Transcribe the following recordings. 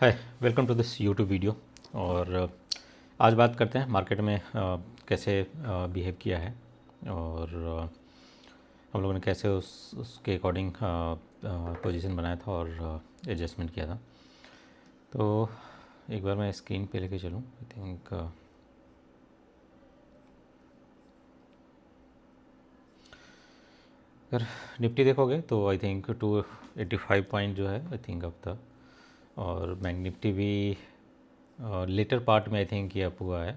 Hi, welcome to this YouTube video. और आज बात करते हैं मार्केट में कैसे बिहेव किया है और हम लोगों ने कैसे उसके अकॉर्डिंग पोजीशन बनाया था और एडजस्टमेंट किया था। तो एक बार मैं स्क्रीन पे लेके चलूँ। आई थिंक अगर निफ्टी देखोगे तो आई थिंक 285 पॉइंट जो है आई थिंक अब तक, और बैंक निफ्टी भी लेटर पार्ट में आई थिंक ये अप हुआ है।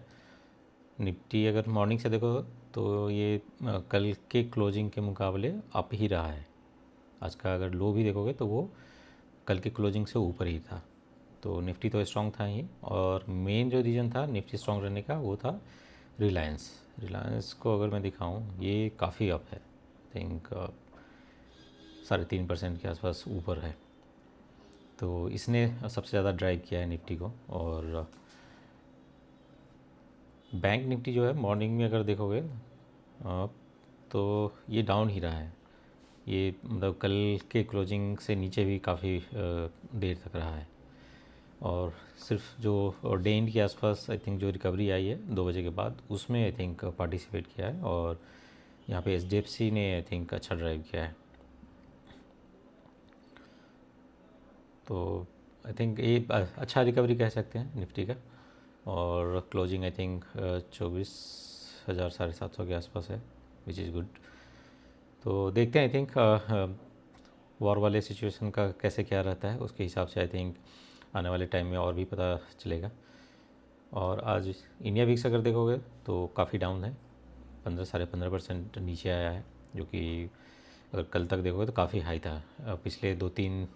निफ्टी अगर मॉर्निंग से देखो तो ये कल के क्लोजिंग के मुकाबले अप ही रहा है। आज का अगर लो भी देखोगे तो वो कल के क्लोजिंग से ऊपर ही था। तो निफ्टी तो स्ट्रॉन्ग था ही, और मेन जो रीज़न था निफ्टी स्ट्रॉन्ग रहने का वो था रिलायंस। रिलायंस को अगर मैं दिखाऊं, ये काफ़ी अप है। आई थिंक 3.5% के आसपास ऊपर है। तो इसने सबसे ज़्यादा ड्राइव किया है निफ्टी को। और बैंक निफ्टी जो है मॉर्निंग में अगर देखोगे आप, तो ये डाउन ही रहा है। ये मतलब कल के क्लोजिंग से नीचे भी काफ़ी देर तक रहा है। और सिर्फ जो डे एंड के आसपास आई थिंक जो रिकवरी आई है 2 बजे के बाद, उसमें आई थिंक पार्टिसिपेट किया है। और यहाँ पे एचडीएफसी ने आई थिंक अच्छा ड्राइव किया है। तो आई थिंक ये अच्छा रिकवरी कह सकते हैं निफ्टी का। और क्लोजिंग आई थिंक 24,000 750 के आसपास है, विच इज़ गुड। तो देखते हैं आई थिंक वॉर वाले सिचुएशन का कैसे क्या रहता है, उसके हिसाब से आई थिंक आने वाले टाइम में और भी पता चलेगा। और आज इंडिया विक्स अगर देखोगे तो काफ़ी डाउन है, 15-15.5% नीचे आया है, जो कि अगर कल तक देखोगे तो काफ़ी हाई था। पिछले 2-3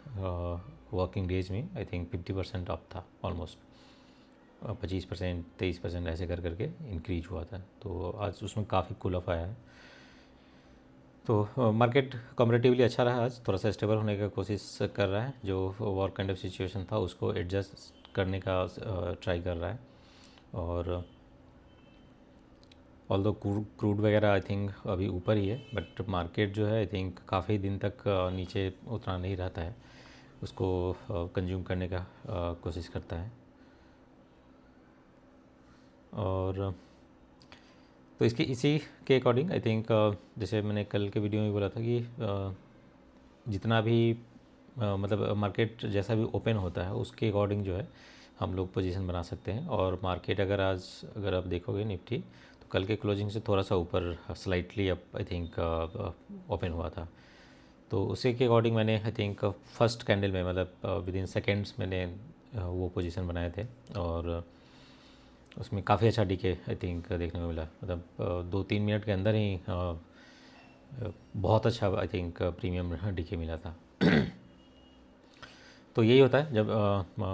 वर्किंग डेज में आई थिंक 50% अप था ऑलमोस्ट। 25%, 23% ऐसे कर करके इंक्रीज हुआ था। तो आज उसमें काफ़ी कूल ऑफ आया है। तो मार्केट कॉम्परेटिवली अच्छा रहा। आज थोड़ा सा स्टेबल होने का कोशिश कर रहा है, जो वॉर काइंड ऑफ सिचुएशन था उसको एडजस्ट करने का ट्राई कर रहा है। और ऑल्दो क्रूड वगैरह आई थिंक अभी ऊपर ही है, बट मार्केट जो है आई थिंक काफ़ी दिन तक नीचे उतना नहीं रहता है, उसको कंज्यूम करने का कोशिश करता है। और तो इसके इसी के अकॉर्डिंग आई थिंक जैसे मैंने कल के वीडियो में बोला था कि जितना भी मतलब मार्केट जैसा भी ओपन होता है उसके अकॉर्डिंग जो है हम लोग पोजीशन बना सकते हैं। और मार्केट अगर आप देखोगे निफ्टी, तो कल के क्लोजिंग से थोड़ा सा ऊपर slightly up I think open हुआ था। तो उसी के अकॉर्डिंग मैंने आई थिंक फर्स्ट कैंडल में मतलब विद इन सेकेंड्स मैंने वो पोजीशन बनाए थे। और उसमें काफ़ी अच्छा डीके आई थिंक देखने को मिला। मतलब 2-3 मिनट के अंदर ही बहुत अच्छा आई थिंक प्रीमियम डीके मिला था। तो यही होता है जब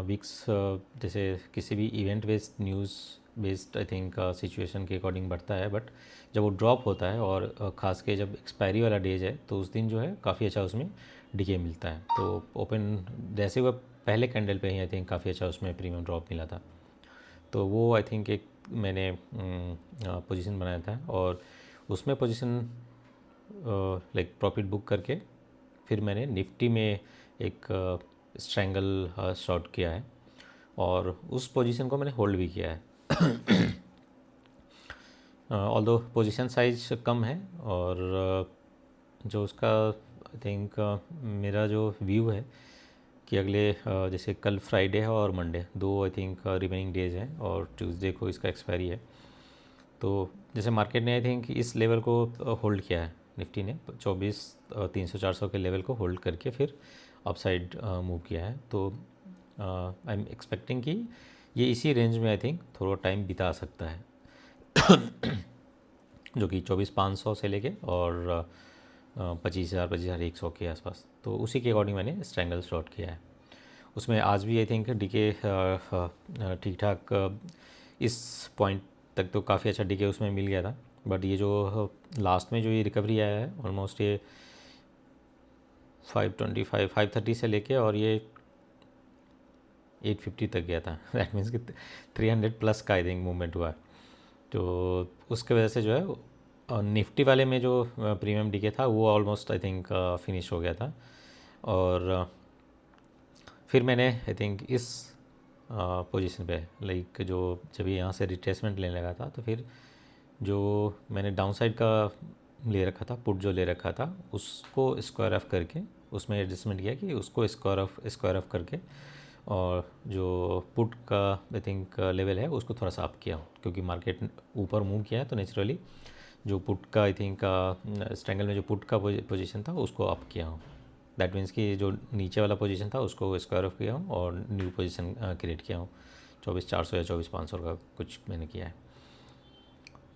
वीक्स जैसे किसी भी event based news based I think situation के अकॉर्डिंग बढ़ता है, बट जब वो ड्रॉप होता है और ख़ास के जब एक्सपायरी वाला डेज है तो उस दिन जो है काफ़ी अच्छा उसमें डीके मिलता है। तो ओपन जैसे वह पहले कैंडल पे ही आई थिंक काफ़ी अच्छा उसमें प्रीमियम ड्रॉप मिला था। तो वो आई थिंक एक मैंने पोजीशन बनाया था, और उसमें पोजीशन लाइक प्रॉफिट बुक करके फिर मैंने निफ्टी में एक स्ट्रैंगल शॉट किया है, और उस पोजीशन को मैंने होल्ड भी किया है। ऑल्दो पोजीशन साइज कम है, और जो उसका आई थिंक मेरा जो व्यू है कि अगले जैसे कल फ्राइडे है और मंडे, दो आई थिंक रिमेनिंग डेज हैं, और ट्यूसडे को इसका एक्सपायरी है। तो जैसे मार्केट ने आई थिंक इस लेवल को होल्ड किया है, निफ्टी ने 24,300-400 के लेवल को होल्ड करके फिर अपसाइड मूव किया है। तो आई एम एक्सपेक्टिंग कि ये इसी रेंज में आई थिंक थोड़ा टाइम बिता सकता है, जो कि 24,500 से लेके और 25,000-25,100 के आसपास। तो उसी के अकॉर्डिंग मैंने स्ट्रैंगल शॉट किया है। उसमें आज भी आई थिंक डीके ठीक ठाक इस पॉइंट तक तो काफ़ी अच्छा डीके उसमें मिल गया था। बट ये जो लास्ट में जो ये रिकवरी आया है ऑलमोस्ट ये 525 530 से लेके और ये 850 तक गया था। दैट मीन्स कि 300 प्लस का आई थिंक मूवमेंट हुआ है। तो उसके वजह से जो है निफ्टी वाले में जो प्रीमियम डीके था वो ऑलमोस्ट आई थिंक फिनिश हो गया था। और फिर मैंने आई थिंक इस पोजीशन पे, लाइक जो जब ये यहाँ से रिट्रेसमेंट लेने लगा था, तो फिर जो मैंने डाउन साइड का ले रखा था, पुट जो ले रखा था, उसको स्क्वायर ऑफ करके उसमें एडजस्टमेंट किया कि उसको स्क्वायर ऑफ करके, और जो पुट का आई थिंक लेवल है उसको थोड़ा सा अप किया हूँ, क्योंकि मार्केट ऊपर मूव किया है तो नेचुरली जो पुट का आई थिंक स्ट्रैंगल में जो पुट का पोजीशन था उसको अप किया हूँ। दैट मीन्स कि जो नीचे वाला पोजीशन था उसको स्क्वायर ऑफ किया हूँ और न्यू पोजीशन क्रिएट किया हूँ। 24,400 या 24,500 का कुछ मैंने किया है,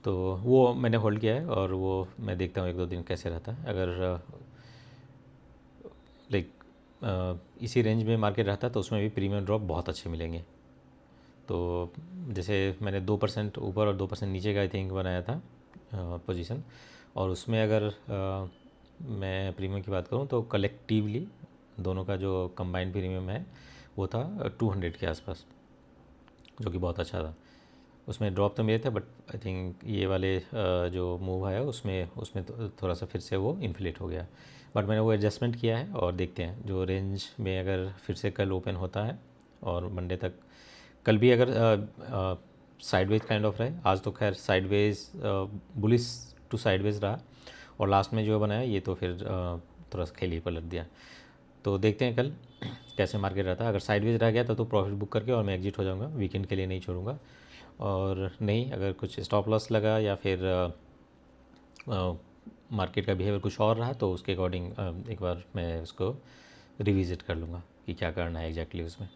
तो वो मैंने होल्ड किया है और वो मैं देखता हूँ 1-2 दिन कैसे रहता है। अगर लाइक इसी रेंज में मार्केट रहता है तो उसमें भी प्रीमियम ड्रॉप बहुत अच्छे मिलेंगे। तो जैसे मैंने 2% ऊपर और 2% नीचे का आई थिंक बनाया था पोजीशन, और उसमें अगर मैं प्रीमियम की बात करूँ तो कलेक्टिवली दोनों का जो कंबाइंड प्रीमियम है वो था 200 के आसपास, जो कि बहुत अच्छा था। उसमें ड्रॉप तो मेरे थे, बट आई थिंक ये वाले जो मूव आया उसमें उसमें थोड़ा सा फिर से वो इन्फ्लेट हो गया, बट मैंने वो एडजस्टमेंट किया है और देखते हैं जो रेंज में अगर फिर से कल ओपन होता है और मंडे तक, कल भी अगर साइडवेज काइंड ऑफ रहे, आज तो खैर साइडवेज बुलिश टू साइडवेज रहा, और लास्ट में जो बनाया ये तो फिर थोड़ा सा खेल ही पलट दिया। तो देखते हैं कल कैसे मार्केट रहता है। अगर साइडवेज रह गया तो प्रॉफिट बुक करके और मैं एग्जिट हो जाऊंगा, वीकेंड के लिए नहीं छोड़ूंगा। और नहीं, अगर कुछ स्टॉप लॉस लगा या फिर मार्केट का बिहेवियर कुछ और रहा तो उसके अकॉर्डिंग एक बार मैं उसको रिविज़िट कर लूँगा कि क्या करना है एग्जैक्टली उसमें।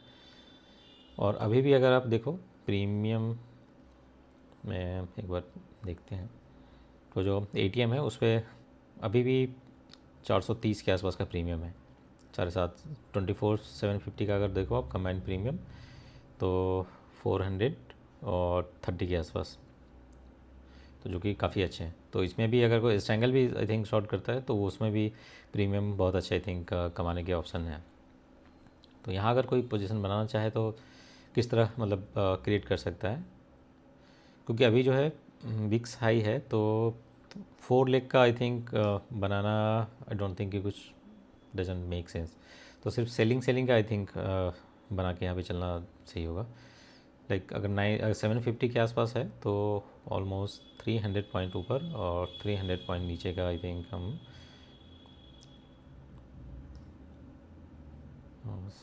और अभी भी अगर आप देखो प्रीमियम में एक बार देखते हैं, तो जो ATM है उस पर अभी भी 430 के आसपास का प्रीमियम है, 7.5 24,750 का अगर देखो आप कंबाइंड प्रीमियम, तो 430 के आसपास, तो जो कि काफ़ी अच्छे हैं। तो इसमें भी अगर कोई स्ट्रैंगल भी आई थिंक शॉर्ट करता है तो वो उसमें भी प्रीमियम बहुत अच्छे आई थिंक कमाने के ऑप्शन है। तो यहाँ अगर कोई पोजीशन बनाना चाहे तो किस तरह मतलब क्रिएट कर सकता है, क्योंकि अभी जो है विक्स हाई है, तो 4 लेग का I think banana I don't think कि कुछ डजंट मेक सेंस। तो सिर्फ सेलिंग का आई थिंक बना के यहाँ पे चलना सही होगा। लाइक अगर 750 के आसपास है तो ऑलमोस्ट 300 पॉइंट ऊपर और 300 पॉइंट नीचे का आई थिंक हम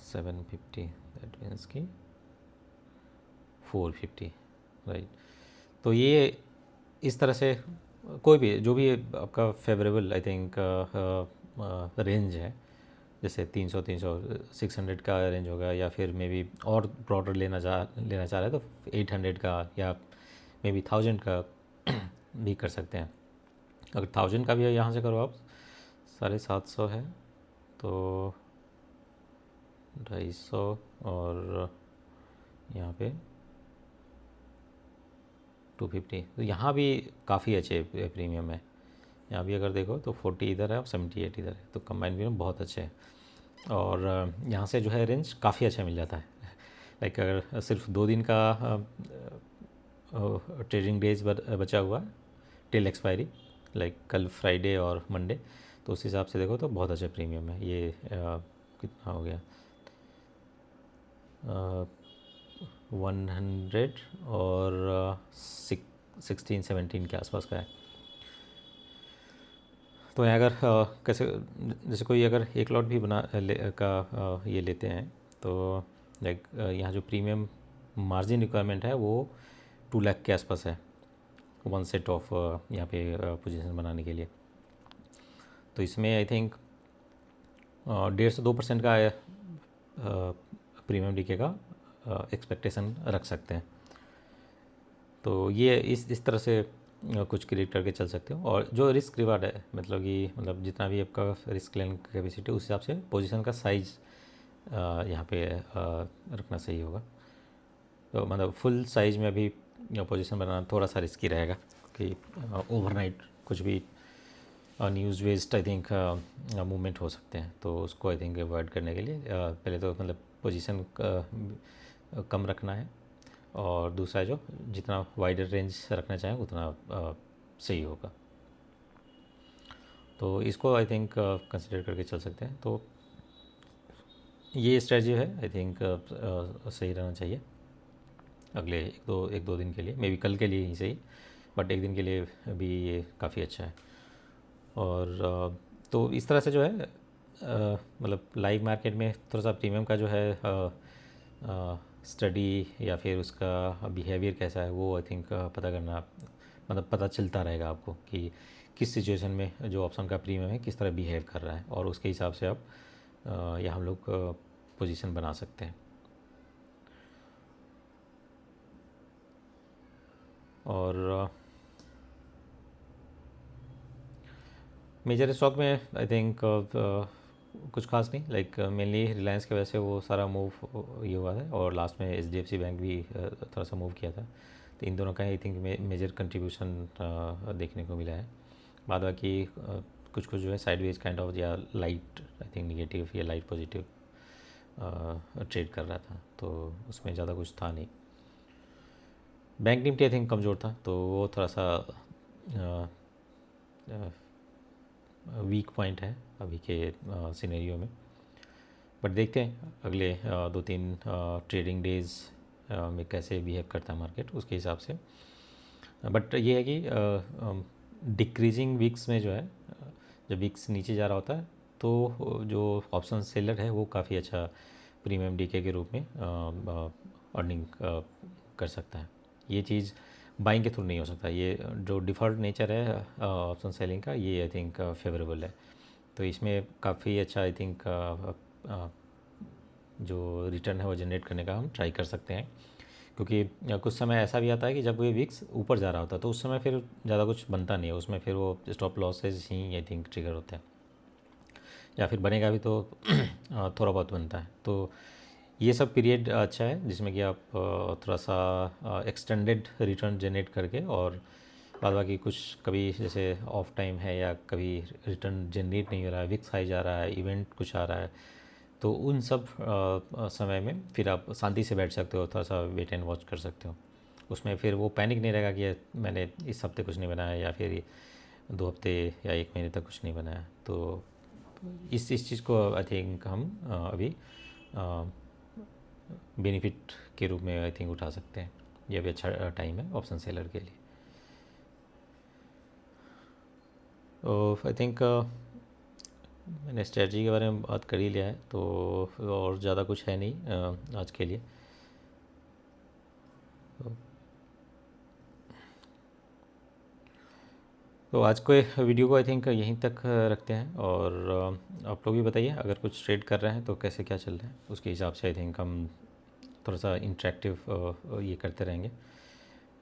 750, दैट मीन्स की 450, राइट। तो ये इस तरह से कोई भी जो भी आपका फेवरेबल आई थिंक रेंज है, जैसे 300 600 का रेंज होगा, या फिर मे बी और ब्रॉडर लेना चाह रहे हैं तो 800 का या मे बी 1000 का भी कर सकते हैं। अगर 1000 का भी है यहाँ से करो आप, 750 है तो 250, और यहाँ पे 250, तो यहाँ भी काफ़ी अच्छे प्रीमियम है। यहाँ भी अगर देखो तो 40 इधर है और 78 इधर है, तो कंबाइंड प्रीमियम बहुत अच्छे है। और यहाँ से जो है रेंज काफ़ी अच्छा मिल जाता है। लाइक अगर सिर्फ 2 दिन का ट्रेडिंग डेज बचा हुआ टिल एक्सपायरी, लाइक कल फ्राइडे और मंडे, तो उस हिसाब से देखो तो बहुत अच्छा प्रीमियम है ये। कितना हो गया 100 और 16-17 के आसपास का है। तो यहाँ अगर कैसे जैसे कोई अगर एक लॉट भी ये लेते हैं तो लाइक यहाँ जो प्रीमियम मार्जिन रिक्वायरमेंट है वो 2 लाख के आसपास है, 1 सेट ऑफ यहाँ पे पोजीशन बनाने के लिए। तो इसमें आई थिंक 1.5 से 2% का प्रीमियम डीके का एक्सपेक्टेशन रख सकते हैं। तो ये इस तरह से कुछ क्रिएट करके चल सकते हो। और जो रिस्क रिवार्ड है, मतलब कि मतलब जितना भी आपका रिस्क लेने की कैपेसिटी, उस हिसाब से पोजीशन का साइज़ यहाँ पे रखना सही होगा। तो मतलब फुल साइज़ में अभी पोजीशन बनाना थोड़ा सा रिस्की रहेगा, कि ओवरनाइट कुछ भी न्यूज़ वेस्ट आई थिंक मूवमेंट हो सकते हैं। तो उसको आई थिंक अवॉइड करने के लिए पहले तो मतलब पोजीशन कम रखना है, और दूसरा जो जितना वाइडर रेंज रखना चाहें उतना सही होगा। तो इसको आई थिंक कंसिडर करके चल सकते हैं। तो ये स्ट्रेटजी है आई थिंक सही रहना चाहिए अगले एक दो दिन के लिए, मे बी कल के लिए ही सही, बट एक दिन के लिए भी ये काफ़ी अच्छा है। और तो इस तरह से जो है मतलब लाइव मार्केट में थोड़ा सा प्रीमियम का जो है स्टडी या फिर उसका बिहेवियर कैसा है वो आई थिंक पता करना, मतलब पता चलता रहेगा आपको कि किस सिचुएशन में जो ऑप्शन का प्रीमियम है किस तरह बिहेव कर रहा है, और उसके हिसाब से आप या हम लोग पोजीशन बना सकते हैं। और मेजर स्टॉक में आई थिंक कुछ खास नहीं, लाइक मेनली रिलायंस की वजह से वो सारा मूव ये हुआ था, और लास्ट में HDFC बैंक भी थोड़ा सा मूव किया था, तो इन दोनों का आई थिंक मेजर कंट्रीब्यूशन देखने को मिला है। बाद बाकी कुछ कुछ जो है साइडवेज काइंड ऑफ या लाइट आई थिंक निगेटिव या लाइट पॉजिटिव ट्रेड कर रहा था, तो उसमें ज़्यादा कुछ था नहीं। बैंक निफ्टी आई थिंक कमज़ोर था, तो वो थोड़ा सा वीक पॉइंट है अभी के सिनेरियो में, बट देखते हैं अगले 2-3 ट्रेडिंग डेज़ में कैसे बिहेव करता है मार्केट, उसके हिसाब से। बट ये है कि डिक्रीजिंग वीक्स में जो है जब वीक्स नीचे जा रहा होता है तो जो ऑप्शन सेलर है वो काफ़ी अच्छा प्रीमियम डीके के रूप में अर्निंग कर सकता है। ये चीज़ बाइंग के थ्रू नहीं हो सकता, ये जो डिफ़ॉल्ट नेचर है ऑप्शन सेलिंग का, ये आई थिंक फेवरेबल है। तो इसमें काफ़ी अच्छा आई थिंक जो रिटर्न है वो जनरेट करने का हम ट्राई कर सकते हैं, क्योंकि कुछ समय ऐसा भी आता है कि जब वो विक्स ऊपर जा रहा होता है तो उस समय फिर ज़्यादा कुछ बनता नहीं है उसमें, फिर वो stop losses he I think trigger होते हैं, या फिर बनेगा भी तो थोड़ा बहुत बनता है। तो ये सब पीरियड अच्छा है जिसमें कि आप थोड़ा सा एक्सटेंडेड रिटर्न जनरेट करके, और बाद बाकी कुछ कभी जैसे ऑफ टाइम है या कभी रिटर्न जनरेट नहीं हो रहा है, विक्स हाई जा रहा है, इवेंट कुछ आ रहा है, तो उन सब समय में फिर आप शांति से बैठ सकते हो, थोड़ा सा वेट एंड वॉच कर सकते हो। उसमें फिर वो पैनिक नहीं रहेगा कि मैंने इस हफ्ते कुछ नहीं बनाया या फिर 2 हफ्ते या 1 महीने तक कुछ नहीं बनाया। तो इस चीज़ को आई थिंक हम अभी बेनिफिट के रूप में आई थिंक उठा सकते हैं। ये भी अच्छा टाइम है ऑप्शन सेलर के लिए। तो आई थिंक मैंने स्ट्रेटजी के बारे में बात कर ही लिया है, तो और ज़्यादा कुछ है नहीं आज के लिए। तो आज के वीडियो को आई थिंक यहीं तक रखते हैं, और आप लोग भी बताइए अगर कुछ ट्रेड कर रहे हैं तो कैसे क्या चल रहा है, उसके हिसाब से आई थिंक हम थोड़ा सा इंटरेक्टिव ये करते रहेंगे।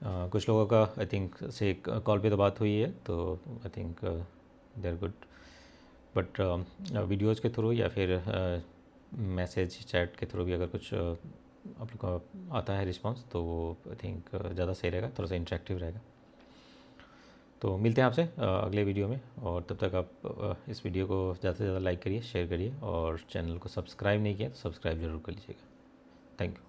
कुछ लोगों का आई थिंक से कॉल पे तो बात हुई है, तो I think they are good, but videos के थ्रू या फिर मैसेज चैट के थ्रू भी अगर कुछ आप लोग का आता है रिस्पांस, तो वो आई थिंक ज़्यादा सही रहेगा, थोड़ा सा इंटरेक्टिव रहेगा। तो मिलते हैं आपसे अगले वीडियो में, और तब तक आप इस वीडियो को ज़्यादा से ज़्यादा लाइक करिए, शेयर करिए, और चैनल को सब्सक्राइब नहीं किया तो सब्सक्राइब ज़रूर कर लीजिएगा। Thank you.